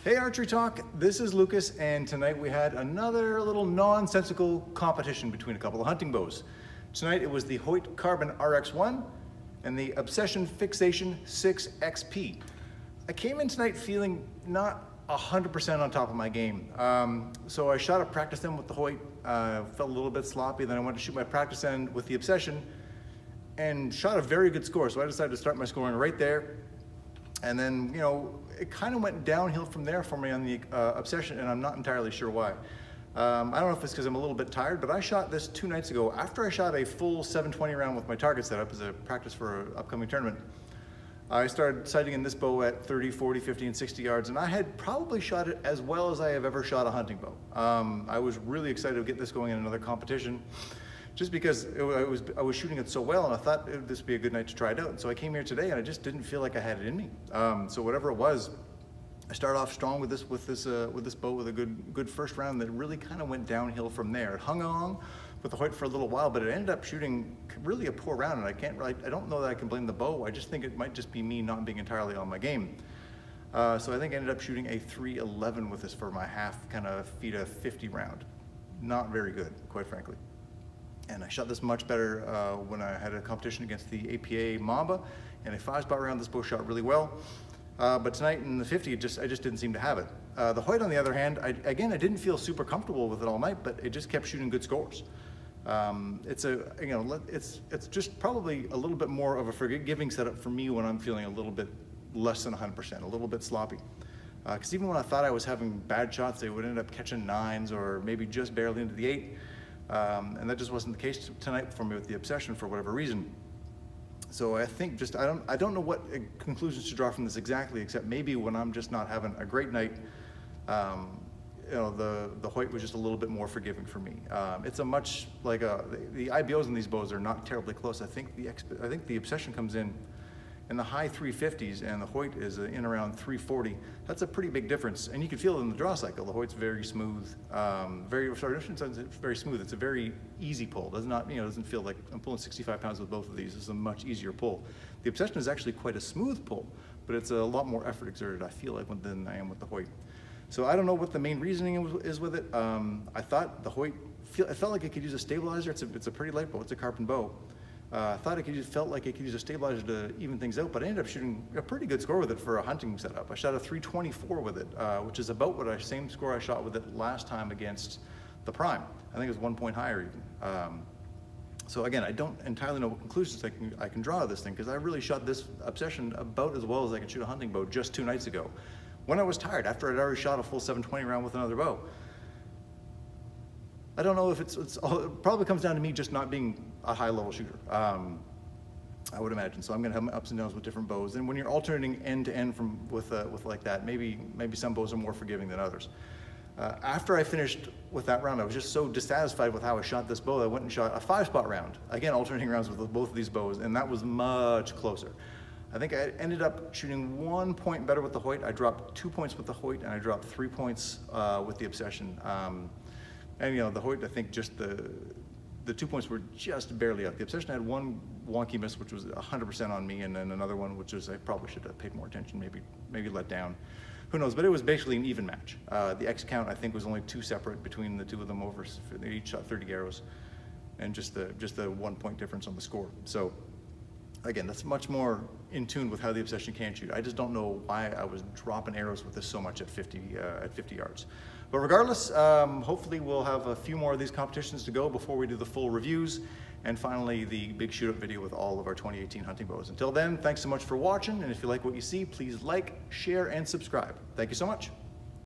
Hey Archery Talk, this is Lucas, and tonight we had another little nonsensical competition between a couple of hunting bows. Tonight it was the Hoyt Carbon RX-1 and the Obsession Fixation 6XP. I came in tonight feeling not 100% on top of my game. So I shot a practice end with the Hoyt, felt a little bit sloppy, then I went to shoot my practice end with the Obsession and shot a very good score. So I decided to start my scoring right there. And then, you know, it kind of went downhill from there for me on the Obsession, and I'm not entirely sure why. I don't know if it's because I'm a little bit tired, but I shot this 2 nights ago after I shot a full 720 round with my target setup as a practice for an upcoming tournament. I started sighting in this bow at 30, 40, 50, and 60 yards, and I had probably shot it as well as I have ever shot a hunting bow. I was really excited to get this going in another competition, just because I was shooting it so well, and I thought this would be a good night to try it out. And so I came here today, and I just didn't feel like I had it in me. So whatever it was, I started off strong with this bow with a good first round that really kind of went downhill from there. It hung on with the Hoyt for a little while, but it ended up shooting really a poor round, and I don't know that I can blame the bow. I just think it might just be me not being entirely on my game. So I think I ended up shooting a 311 with this for my half kind of FITA 50 round. Not very good, quite frankly. And I shot this much better when I had a competition against the APA Mamba, and a 5-spot round. This bow shot really well. But tonight in the 50, I just didn't seem to have it. The Hoyt, on the other hand, I didn't feel super comfortable with it all night, but it just kept shooting good scores. It's just probably a little bit more of a forgiving setup for me when I'm feeling a little bit less than 100%, a little bit sloppy. Because even when I thought I was having bad shots, they would end up catching 9s or maybe just barely into the 8. And that just wasn't the case tonight for me with the Obsession for whatever reason. So I think I don't know what conclusions to draw from this exactly, except maybe when I'm just not having a great night, the Hoyt was just a little bit more forgiving for me. It's a much like the IBOs in these bows are not terribly close. I think the Obsession comes in the high 350s, and the Hoyt is in around 340. That's a pretty big difference, and you can feel it in the draw cycle. The Hoyt's very smooth, very smooth. It's a very easy pull. Doesn't feel like I'm pulling 65 pounds with both of these. It's a much easier pull. The Obsession is actually quite a smooth pull, but it's a lot more effort exerted, I feel like, than I am with the Hoyt. So I don't know what the main reasoning is with it. I thought the Hoyt, it felt like it could use a stabilizer. It's a pretty light bow. It's a carbon bow. I thought felt like it could use a stabilizer to even things out, but I ended up shooting a pretty good score with it for a hunting setup. I shot a 324 with it, which is about same score I shot with it last time against the Prime. I think it was 1 point higher even. So again, I don't entirely know what conclusions I can draw of this thing, because I really shot this Obsession about as well as I could shoot a hunting bow just 2 nights ago, when I was tired, after I'd already shot a full 720 round with another bow. I don't know if it probably comes down to me just not being a high-level shooter, I would imagine. So I'm going to have my ups and downs with different bows. And when you're alternating end to end with like that, maybe some bows are more forgiving than others. After I finished with that round, I was just so dissatisfied with how I shot this bow, I went and shot a 5-spot round. Again, alternating rounds with both of these bows, and that was much closer. I think I ended up shooting 1 point better with the Hoyt. I dropped 2 points with the Hoyt, and I dropped 3 points with the Obsession. And the Hoyt, I think just the 2 points were just barely up. The Obsession had one wonky miss, which was 100% on me, and then another one, which was I probably should have paid more attention, maybe let down. Who knows? But it was basically an even match. The X count, I think, was only 2 separate between the two of them. They each shot 30 arrows, and just the 1 point difference on the score. So again, that's much more in tune with how the Obsession can shoot. I just don't know why I was dropping arrows with this so much at 50 yards. But regardless, hopefully we'll have a few more of these competitions to go before we do the full reviews, and finally the big shoot-up video with all of our 2018 hunting bows. Until then, thanks so much for watching, and if you like what you see, please like, share, and subscribe. Thank you so much.